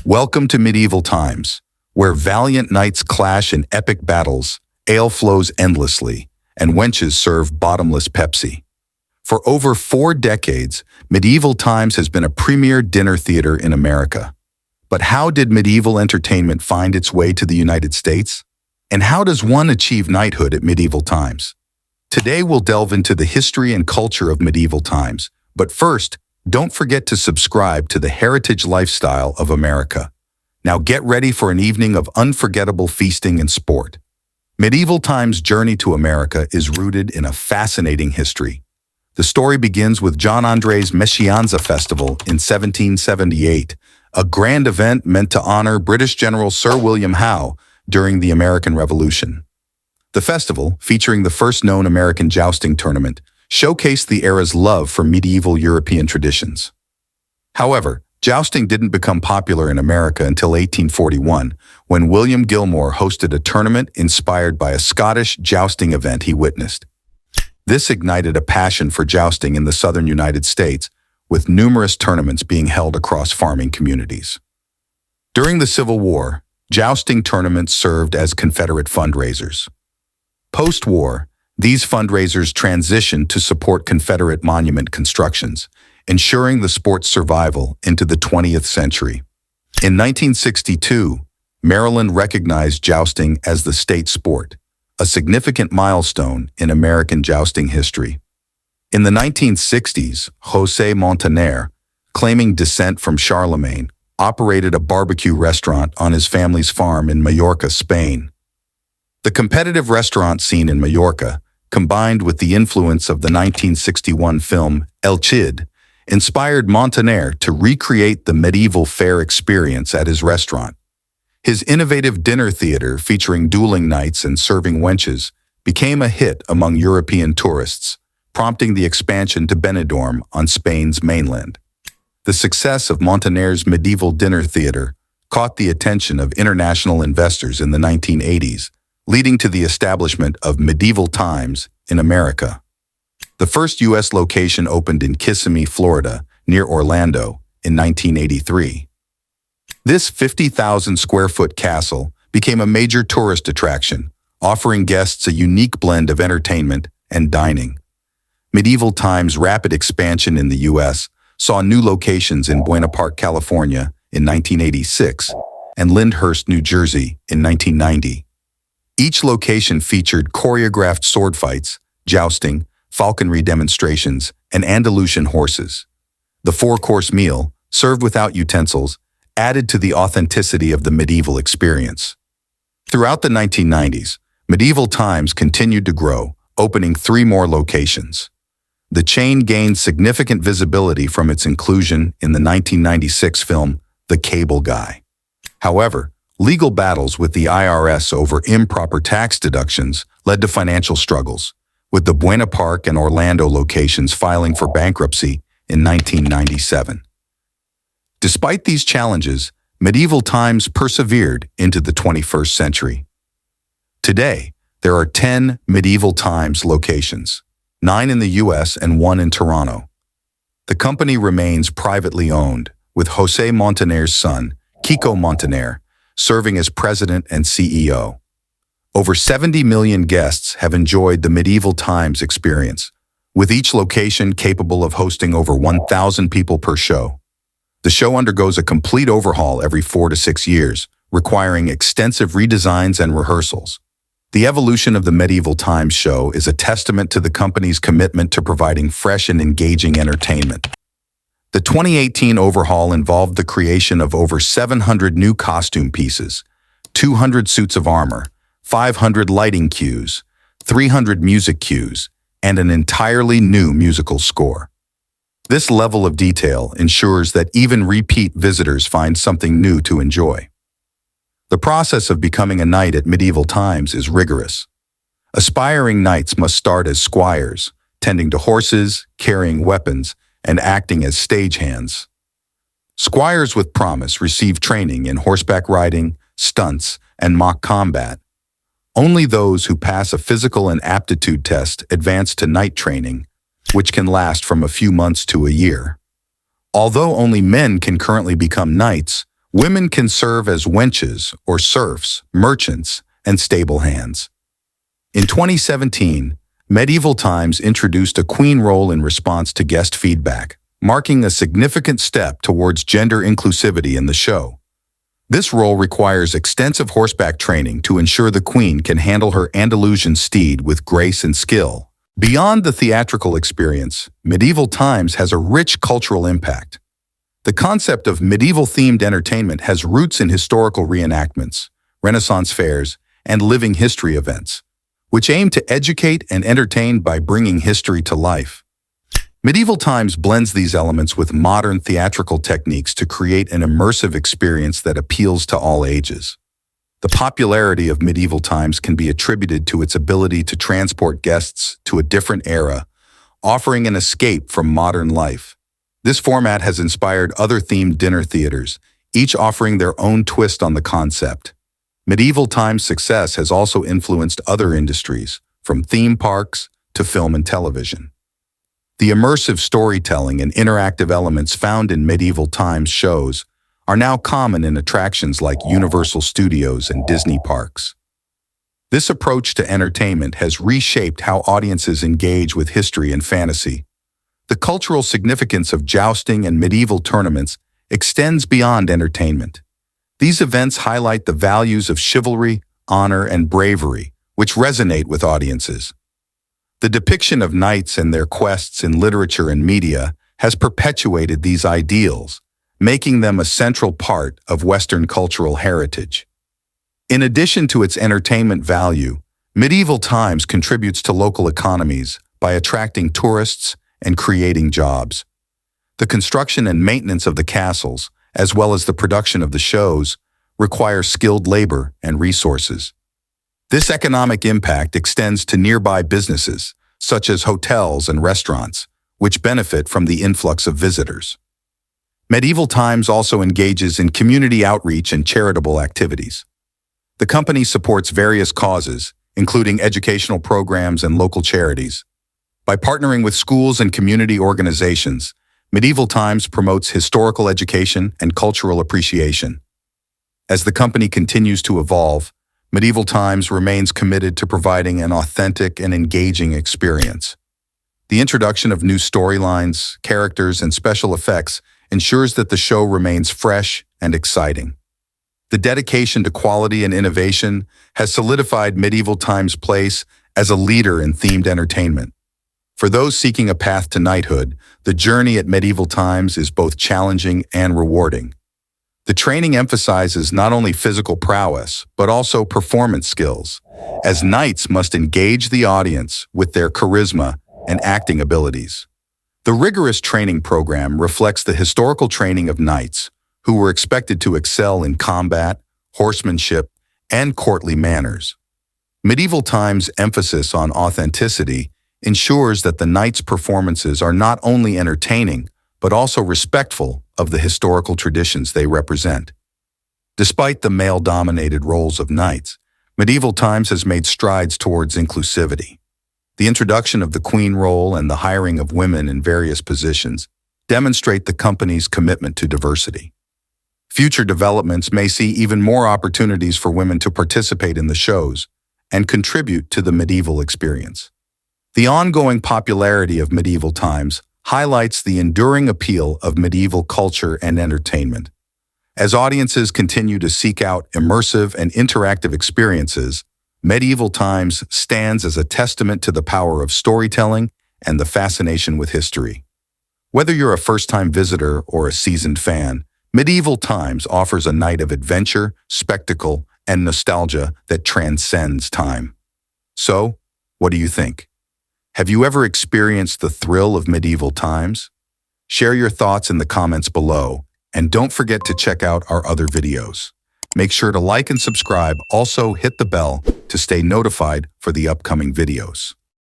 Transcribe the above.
Welcome to medieval times, where valiant knights clash in epic battles, ale flows endlessly, and wenches serve bottomless Pepsi. For over 4 decades, Medieval Times has been a premier dinner theater in America. But how did medieval entertainment find its way to the United States? And how does one achieve knighthood at medieval times? Today we'll delve into the history and culture of medieval times. But first, don't forget to subscribe to the Heritage Lifestyle of America. Now get ready for an evening of unforgettable feasting and sport. Medieval Times' journey to America is rooted in a fascinating history. The story begins with John André's Meschianza Festival in 1778, a grand event meant to honor British General Sir William Howe during the American Revolution. The festival, featuring the first known American jousting tournament, showcased the era's love for medieval European traditions. However, jousting didn't become popular in America until 1841, when William Gilmore hosted a tournament inspired by a Scottish jousting event he witnessed. This ignited a passion for jousting in the southern United States, with numerous tournaments being held across farming communities. During the Civil War, jousting tournaments served as Confederate fundraisers. Post-war, these fundraisers transitioned to support Confederate monument constructions, ensuring the sport's survival into the 20th century. In 1962, Maryland recognized jousting as the state sport, a significant milestone in American jousting history. In the 1960s, José Montaner, claiming descent from Charlemagne, operated a barbecue restaurant on his family's farm in Mallorca, Spain. The competitive restaurant scene in Mallorca, combined with the influence of the 1961 film El Cid, inspired Montaner to recreate the medieval fair experience at his restaurant. His innovative dinner theater featuring dueling knights and serving wenches became a hit among European tourists, prompting the expansion to Benidorm on Spain's mainland. The success of Montaner's medieval dinner theater caught the attention of international investors in the 1980s, leading to the establishment of Medieval Times in America. The first U.S. location opened in Kissimmee, Florida, near Orlando, in 1983. This 50,000-square-foot castle became a major tourist attraction, offering guests a unique blend of entertainment and dining. Medieval Times' rapid expansion in the U.S. saw new locations in Buena Park, California, in 1986, and Lyndhurst, New Jersey, in 1990. Each location featured choreographed sword fights, jousting, falconry demonstrations, and Andalusian horses. The 4-course meal, served without utensils, added to the authenticity of the medieval experience. Throughout the 1990s, Medieval Times continued to grow, opening 3 more locations. The chain gained significant visibility from its inclusion in the 1996 film The Cable Guy. However, legal battles with the IRS over improper tax deductions led to financial struggles, with the Buena Park and Orlando locations filing for bankruptcy in 1997. Despite these challenges, Medieval Times persevered into the 21st century. Today, there are 10 Medieval Times locations, 9 in the U.S. and 1 in Toronto. The company remains privately owned, with José Montaner's son, Kiko Montaner, serving as president and CEO. Over 70 million guests have enjoyed the Medieval Times experience, with each location capable of hosting over 1,000 people per show. The show undergoes a complete overhaul every 4 to 6 years, requiring extensive redesigns and rehearsals. The evolution of the Medieval Times show is a testament to the company's commitment to providing fresh and engaging entertainment. The 2018 overhaul involved the creation of over 700 new costume pieces, 200 suits of armor, 500 lighting cues, 300 music cues, and an entirely new musical score. This level of detail ensures that even repeat visitors find something new to enjoy. The process of becoming a knight at Medieval Times is rigorous. Aspiring knights must start as squires, tending to horses, carrying weapons, and acting as stagehands. Squires with promise receive training in horseback riding, stunts, and mock combat. Only those who pass a physical and aptitude test advance to knight training, which can last from a few months to a year. Although only men can currently become knights, Women can serve as wenches or serfs, merchants, and stable hands. In 2017, Medieval Times introduced a queen role in response to guest feedback, marking a significant step towards gender inclusivity in the show. This role requires extensive horseback training to ensure the queen can handle her Andalusian steed with grace and skill. Beyond the theatrical experience, Medieval Times has a rich cultural impact. The concept of medieval-themed entertainment has roots in historical reenactments, Renaissance fairs, and living history events, which aim to educate and entertain by bringing history to life. Medieval Times blends these elements with modern theatrical techniques to create an immersive experience that appeals to all ages. The popularity of Medieval Times can be attributed to its ability to transport guests to a different era, offering an escape from modern life. This format has inspired other themed dinner theaters, each offering their own twist on the concept. Medieval Times' success has also influenced other industries, from theme parks to film and television. The immersive storytelling and interactive elements found in Medieval Times shows are now common in attractions like Universal Studios and Disney parks. This approach to entertainment has reshaped how audiences engage with history and fantasy. The cultural significance of jousting and medieval tournaments extends beyond entertainment. These events highlight the values of chivalry, honor, and bravery, which resonate with audiences. The depiction of knights and their quests in literature and media has perpetuated these ideals, making them a central part of Western cultural heritage. In addition to its entertainment value, Medieval Times contributes to local economies by attracting tourists and creating jobs. The construction and maintenance of the castles, as well as the production of the shows, require skilled labor and resources. This economic impact extends to nearby businesses, such as hotels and restaurants, which benefit from the influx of visitors. Medieval Times also engages in community outreach and charitable activities. The company supports various causes, including educational programs and local charities. By partnering with schools and community organizations, Medieval Times promotes historical education and cultural appreciation. As the company continues to evolve, Medieval Times remains committed to providing an authentic and engaging experience. The introduction of new storylines, characters, and special effects ensures that the show remains fresh and exciting. The dedication to quality and innovation has solidified Medieval Times' place as a leader in themed entertainment. For those seeking a path to knighthood, the journey at Medieval Times is both challenging and rewarding. The training emphasizes not only physical prowess, but also performance skills, as knights must engage the audience with their charisma and acting abilities. The rigorous training program reflects the historical training of knights, who were expected to excel in combat, horsemanship, and courtly manners. Medieval Times' emphasis on authenticity ensures that the knights' performances are not only entertaining, but also respectful of the historical traditions they represent. Despite the male-dominated roles of knights, Medieval Times has made strides towards inclusivity. The introduction of the queen role and the hiring of women in various positions demonstrate the company's commitment to diversity. Future developments may see even more opportunities for women to participate in the shows and contribute to the medieval experience. The ongoing popularity of Medieval Times highlights the enduring appeal of medieval culture and entertainment. As audiences continue to seek out immersive and interactive experiences, Medieval Times stands as a testament to the power of storytelling and the fascination with history. Whether you're a first-time visitor or a seasoned fan, Medieval Times offers a night of adventure, spectacle, and nostalgia that transcends time. So, what do you think? Have you ever experienced the thrill of Medieval Times? Share your thoughts in the comments below, and don't forget to check out our other videos. Make sure to like and subscribe. Also, hit the bell to stay notified for the upcoming videos.